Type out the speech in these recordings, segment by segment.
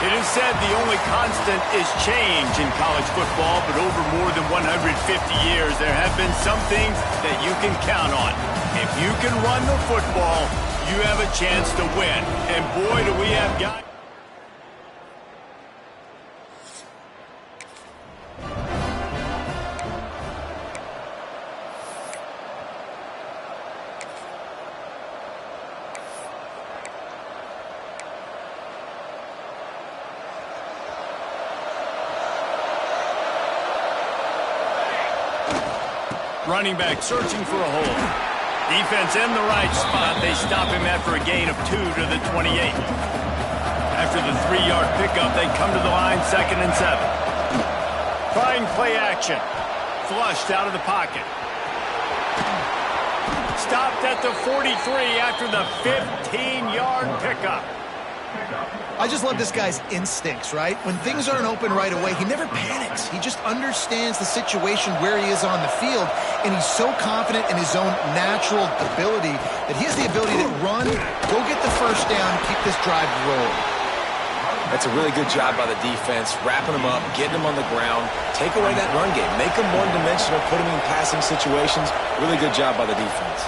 It is said the only constant is change in college football, but over more than 150 years, there have been some things that you can count on. If you can run the football, you have a chance to win. And boy, do we have guys. Running back searching for a hole. Defense in the right spot. They stop him after a gain of 2 to the 28. After the 3-yard pickup, they come to the line 2nd and 7. Trying play action. Flushed out of the pocket. Stopped at the 43 after the 15-yard pickup. I just love this guy's instincts, right? When things aren't open right away, he never panics. He just understands the situation where he is on the field, and he's so confident in his own natural ability that he has the ability to run, go get the first down, keep this drive rolling. That's a really good job by the defense, wrapping him up, getting him on the ground, take away that run game, make him one-dimensional, put him in passing situations. Really good job by the defense.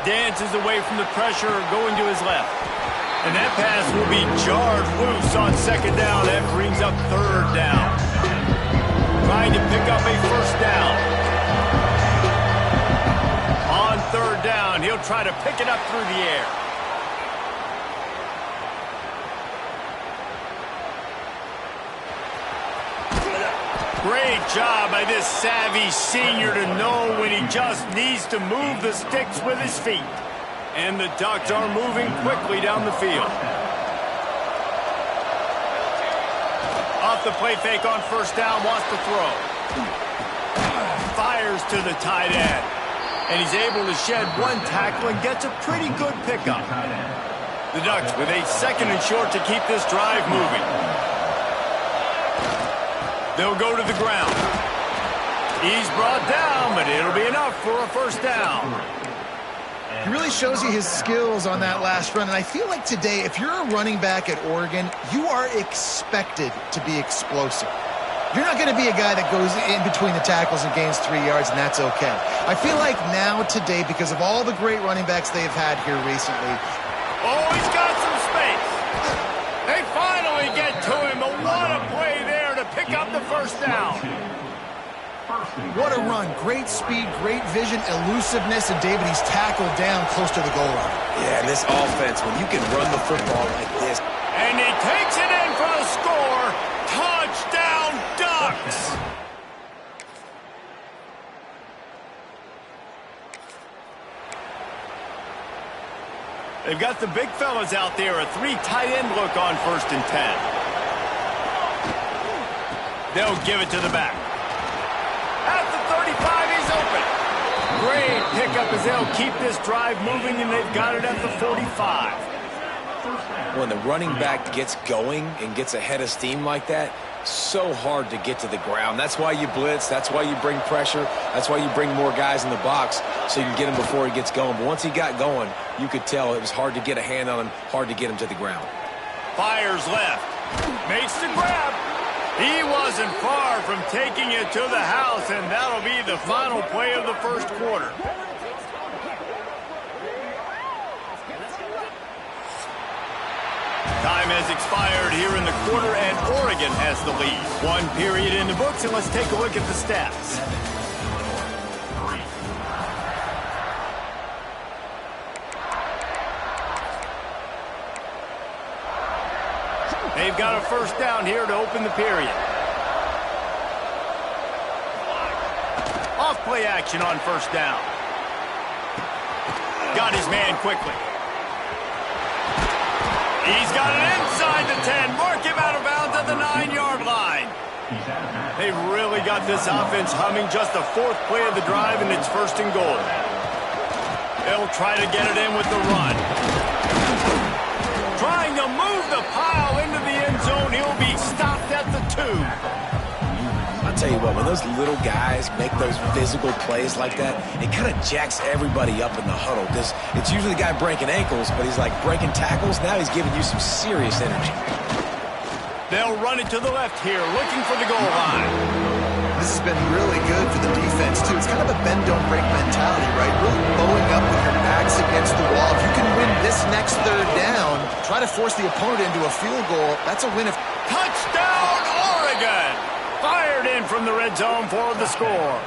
Dances away from the pressure, going to his left. And that pass will be jarred loose on 2nd down. That brings up 3rd down. Trying to pick up a 1st down. On 3rd down, he'll try to pick it up through the air. Great job by this savvy senior to know when he just needs to move the sticks with his feet. And the Ducks are moving quickly down the field. Off the play fake on 1st down, wants to throw. Fires to the tight end. And he's able to shed 1 tackle and gets a pretty good pickup. The Ducks with a 2nd and short to keep this drive moving. They'll go to the ground. He's brought down, but it'll be enough for a 1st down. He really shows you his skills on that last run, and I feel like today, if you're a running back at Oregon, you are expected to be explosive. You're not going to be a guy that goes in between the tackles and gains 3 yards, and that's okay. I feel like now, today, because of all the great running backs they've had here recently. Oh, he's got some space. They finally get to him, but what a play there to pick up the 1st down. What a run. Great speed, great vision, elusiveness, and David, he's tackled down close to the goal line. Yeah, and this offense, when you can run the football like this. And he takes it in for the score. Touchdown, Ducks! They've got the big fellas out there, a 3 tight end look on 1st and 10. They'll give it to the back. At the 35, he's open. Great pickup as they'll keep this drive moving, and they've got it at the 45. When the running back gets going and gets ahead of steam like that, so hard to get to the ground. That's why you blitz. That's why you bring pressure. That's why you bring more guys in the box so you can get him before he gets going. But once he got going, you could tell it was hard to get a hand on him, hard to get him to the ground. Fires left. Makes the grab. He wasn't far from taking it to the house, and that'll be the final play of the 1st quarter. Time has expired here in the quarter, and Oregon has the lead. 1 period in the books, and let's take a look at the stats. They've got a 1st down here to open the period. Off play action on 1st down. Got his man quickly. He's got it inside the 10. Mark him out of bounds at the 9-yard line. They've really got this offense humming. Just the 4th play of the drive, and it's 1st and goal. They'll try to get it in with the run. Trying to move the pile into the end zone. He'll be stopped at the 2. I'll tell you what, when those little guys make those physical plays like that, it kind of jacks everybody up in the huddle, because it's usually the guy breaking ankles, but he's like breaking tackles. Now he's giving you some serious energy. They'll run it to the left here, looking for the goal line. This has been really good for the defense, too. It's kind of a bend-don't-break mentality, right? Really bowing up with your backs against the wall. If you can win this next third down, try to force the opponent into a field goal, that's a win. Touchdown, Oregon! Fired in from the red zone for the score.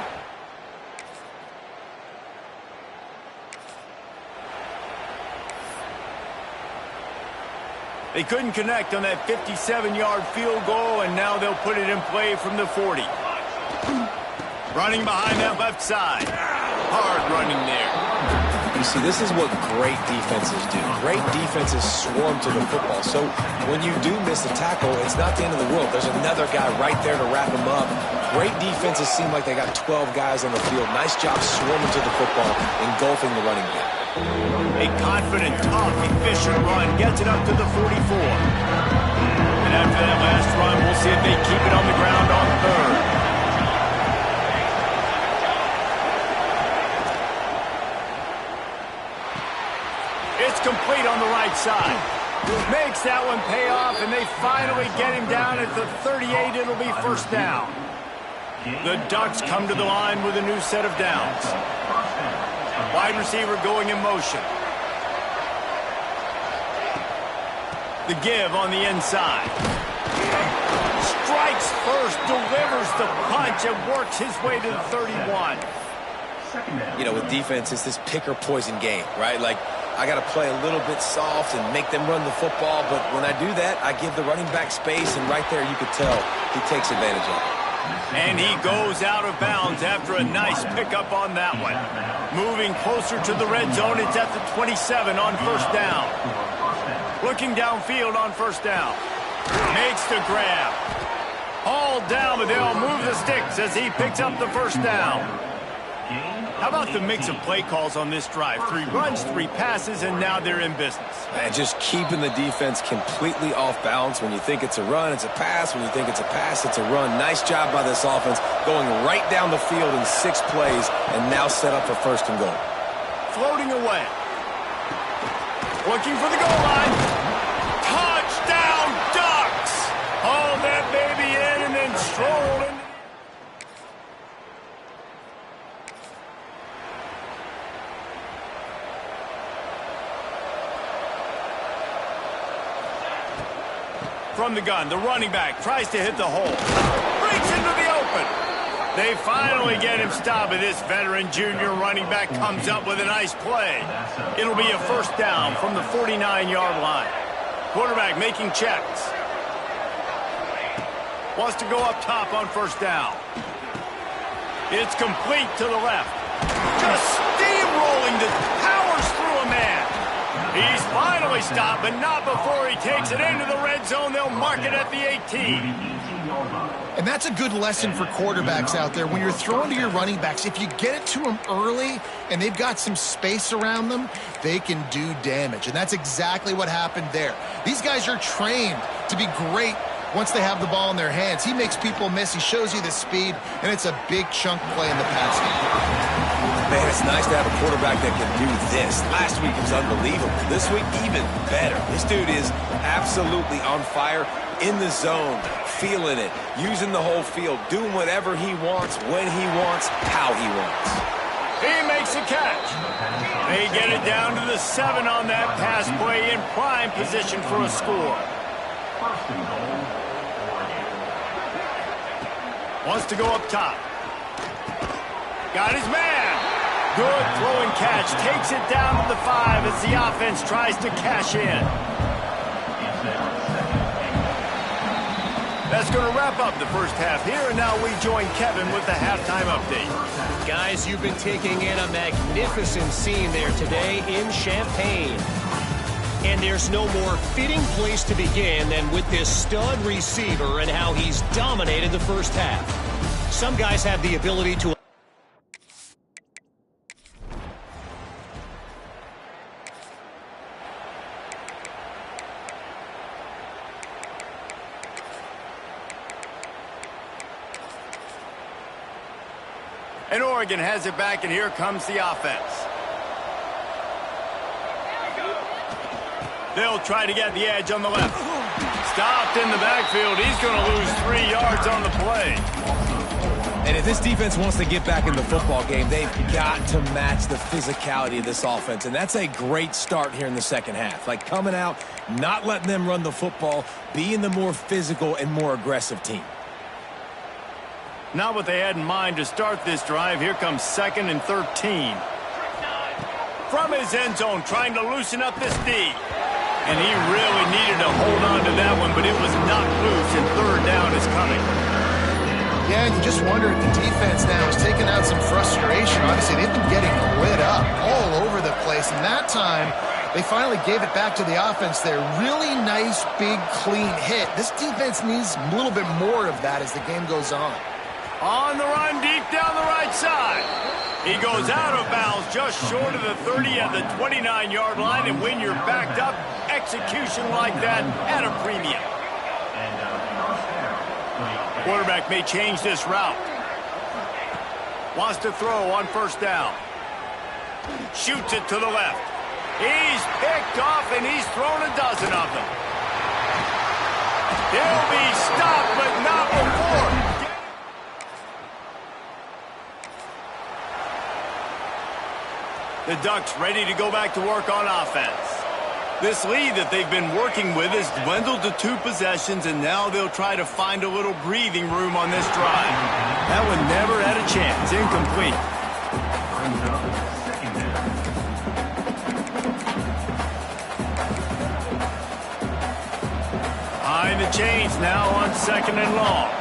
They couldn't connect on that 57-yard field goal, and now they'll put it in play from the 40. Running behind that left side. Hard running there. You see, this is what great defenses do. Great defenses swarm to the football. So when you do miss a tackle, it's not the end of the world. There's another guy right there to wrap him up. Great defenses seem like they got 12 guys on the field. Nice job swarming to the football, engulfing the running back. A confident, tough, efficient run gets it up to the 44. And after that last run, we'll see if they keep it on the ground on third. It's complete on the right side. Makes that one pay off, and they finally get him down at the 38. It'll be first down. The Ducks come to the line with a new set of downs. Wide receiver going in motion. The give on the inside. Strikes first, delivers the punch, and works his way to the 31. You know, with defense, it's this pick or poison game, right? Like, I got to play a little bit soft and make them run the football, but when I do that, I give the running back space, and right there you could tell he takes advantage of it. And he goes out of bounds after a nice pickup on that one. Moving closer to the red zone, it's at the 27 on first down. Looking downfield on first down. Makes the grab. Hauled down, but they'll move the sticks as he picks up the first down. How about the mix of play calls on this drive? 3 runs, 3 passes, and now they're in business. And just keeping the defense completely off balance. When you think it's a run, it's a pass. When you think it's a pass, it's a run. Nice job by this offense, going right down the field in 6 plays, and now set up for first and goal. Floating away. Looking for the goal line. Touchdown, Ducks! Haul that baby in and then stroll in. From the gun, the running back tries to hit the hole. Breaks into the open. They finally get him stopped, and this veteran junior running back comes up with a nice play. It'll be a first down from the 49-yard line. Quarterback making checks. Wants to go up top on first down. It's complete to the left. Just steamrolling the powers through a man. He's finally stopped, but not before he takes it into the red zone. They'll mark it at the 18. And that's a good lesson for quarterbacks out there. When you're throwing to your running backs, if you get it to them early and they've got some space around them, they can do damage. And that's exactly what happened there. These guys are trained to be great once they have the ball in their hands. He makes people miss. He shows you the speed, and it's a big chunk play in the pass game. Man, it's nice to have a quarterback that can do this. Last week was unbelievable. This week, even better. This dude is absolutely on fire, in the zone, feeling it, using the whole field, doing whatever he wants, when he wants, how he wants. He makes a catch. They get it down to the 7 on that pass play, in prime position for a score. Wants to go up top. Got his man. Good throwing catch. Takes it down to the 5 as the offense tries to cash in. That's going to wrap up the first half here, and now we join Kevin with the halftime update. Guys, you've been taking in a magnificent scene there today in Champaign. And there's no more fitting place to begin than with this stud receiver and how he's dominated the first half. Some guys have the ability to... And Oregon has it back, and here comes the offense. They'll try to get the edge on the left. stopped in the backfield. He's going to lose 3 yards on the play. And if this defense wants to get back in the football game, they've got to match the physicality of this offense. And that's a great start here in the second half. Like coming out, not letting them run the football, being the more physical and more aggressive team. Not what they had in mind to start this drive. Here comes 2nd and 13. From his end zone, trying to loosen up this D. And he really needed to hold on to that one, but it was knocked loose, and 3rd down is coming. Yeah, and you just wonder if the defense now is taking out some frustration. Obviously, they've been getting lit up all over the place, and that time they finally gave it back to the offense there. Really nice, big, clean hit. This defense needs a little bit more of that as the game goes on. On the run, deep down the right side. He goes out of bounds just short of the 30 at the 29-yard line, and when you're backed up, execution like that at a premium. Quarterback may change this route. Wants to throw on 1st down. Shoots it to the left. He's picked off, and he's thrown a dozen of them. He'll be stopped, but not before. The Ducks ready to go back to work on offense. This lead that they've been working with has dwindled to 2 possessions, and now they'll try to find a little breathing room on this drive. That one never had a chance. Incomplete. Behind the chains now on 2nd and long.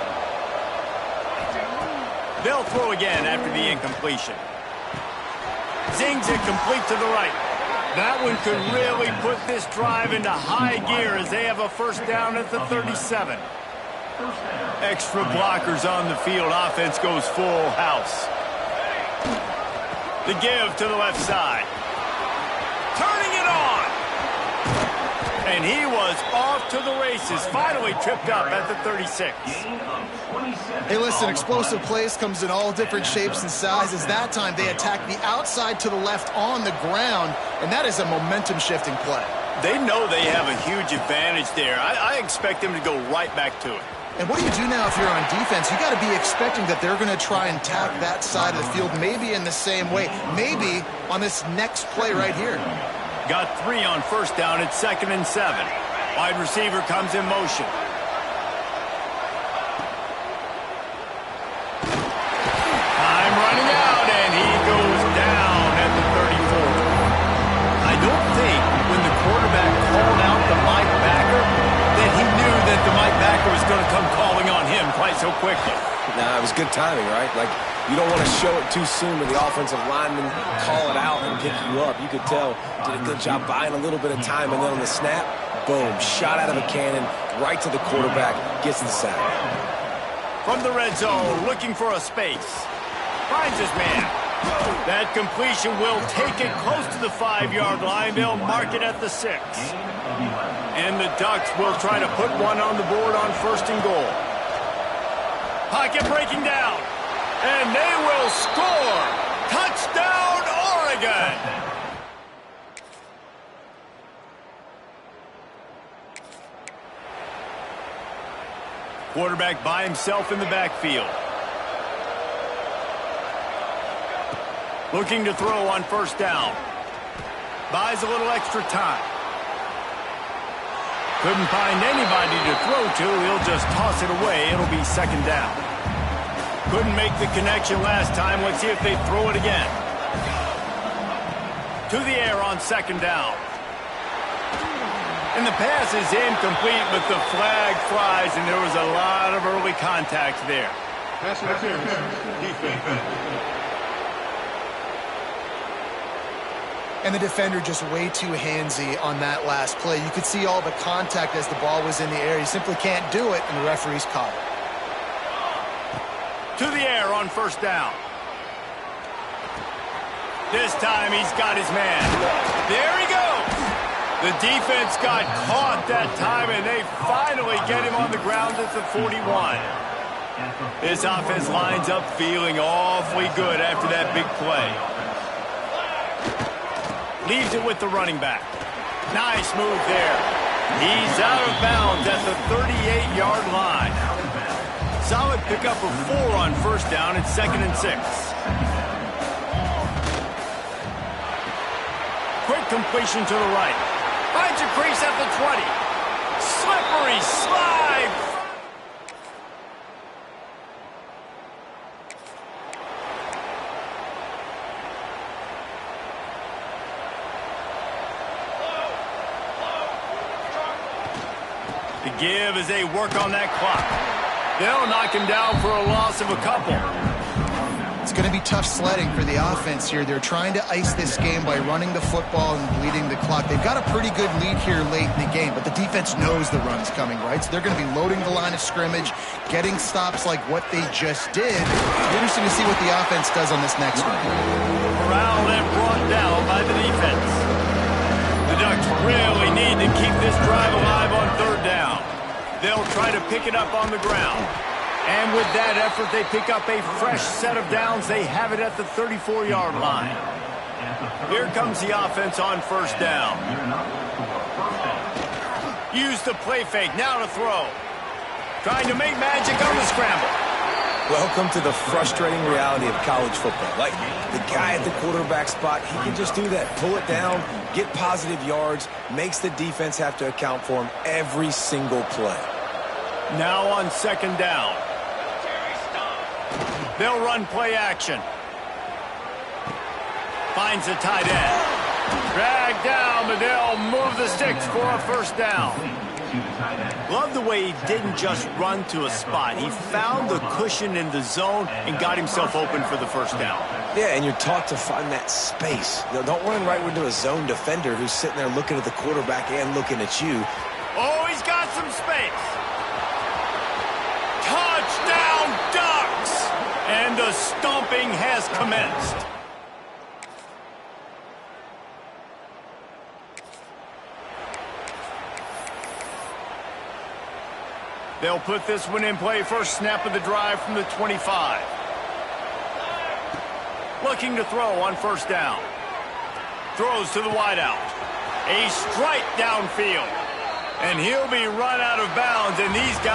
They'll throw again after the incompletion. Zings it complete to the right. That one could really put this drive into high gear as they have a 1st down at the 37. Extra blockers on the field. Offense goes full house. The give to the left side. Turning it on. And he was off to the races. Finally tripped up at the 36. Hey, listen, explosive plays comes in all different shapes and sizes. That time they attacked the outside to the left on the ground, and that is a momentum-shifting play. They know they have a huge advantage there. I expect them to go right back to it. And what do you do now if you're on defense? You got to be expecting that they're going to try and tack that side of the field, maybe in the same way, maybe on this next play right here. Got 3 on 1st down at 2nd and 7. Wide receiver comes in motion. Time running out, and he goes down at the 34. I don't think when the quarterback called out the Mike backer that he knew that the Mike backer was going to come calling on him quite so quickly. Nah, it was good timing, right? Like, you don't want to show it too soon to the offensive lineman, call it out and pick you up. You could tell, did a good job buying a little bit of time, and then on the snap, boom, shot out of a cannon, right to the quarterback, gets the sack. From the red zone, looking for a space. Finds his man. That completion will take it close to the 5-yard line. They'll mark it at the 6. And the Ducks will try to put one on the board on 1st and goal. Pocket breaking down. And they will score. Touchdown, Oregon. Quarterback by himself in the backfield. Looking to throw on 1st down. Buys a little extra time. Couldn't find anybody to throw to. He'll just toss it away. It'll be 2nd down. Couldn't make the connection last time. Let's see if they throw it again. To the air on 2nd down. And the pass is incomplete, but the flag flies, and there was a lot of early contact there. Pass interference. Defense. And the defender just way too handsy on that last play. You could see all the contact as the ball was in the air. He simply can't do it, and the referee's caught it. To the air on 1st down. This time he's got his man. There he goes. The defense got caught that time, and they finally get him on the ground at the 41. This offense lines up feeling awfully good after that big play. Leaves it with the running back. Nice move there. He's out of bounds at the 38-yard line. Solid pickup of 4 on first down and 2nd and 6. Quick completion to the right. Finds a crease at the 20. Slippery slide. The give as they work on that clock. They'll knock him down for a loss of a couple. It's going to be tough sledding for the offense here. They're trying to ice this game by running the football and bleeding the clock. They've got a pretty good lead here late in the game, but the defense knows the run's coming, right? So they're going to be loading the line of scrimmage, getting stops like what they just did. It's interesting to see what the offense does on this next one. Corralled and brought down by the defense. The Ducks really need to keep this drive alive on 3rd down. They'll try to pick it up on the ground. And with that effort, they pick up a fresh set of downs. They have it at the 34-yard line. Here comes the offense on 1st down. Use the play fake. Now to throw. Trying to make magic on the scramble. Welcome to the frustrating reality of college football. Like, the guy at the quarterback spot, he can just do that. Pull it down, get positive yards, makes the defense have to account for him every single play. Now on 2nd down. They'll run play action. Finds the tight end. Dragged down, but they'll move the sticks for a 1st down. Love the way he didn't just run to a spot. He found the cushion in the zone and got himself open for the 1st down. Yeah, and you're taught to find that space. Don't run right into a zone defender who's sitting there looking at the quarterback and looking at you. Oh, he's got some space. Touchdown, Ducks! And the stomping has commenced. They'll put this one in play. First snap of the drive from the 25. Looking to throw on 1st down. Throws to the wideout. A strike downfield. And he'll be run out of bounds, and these guys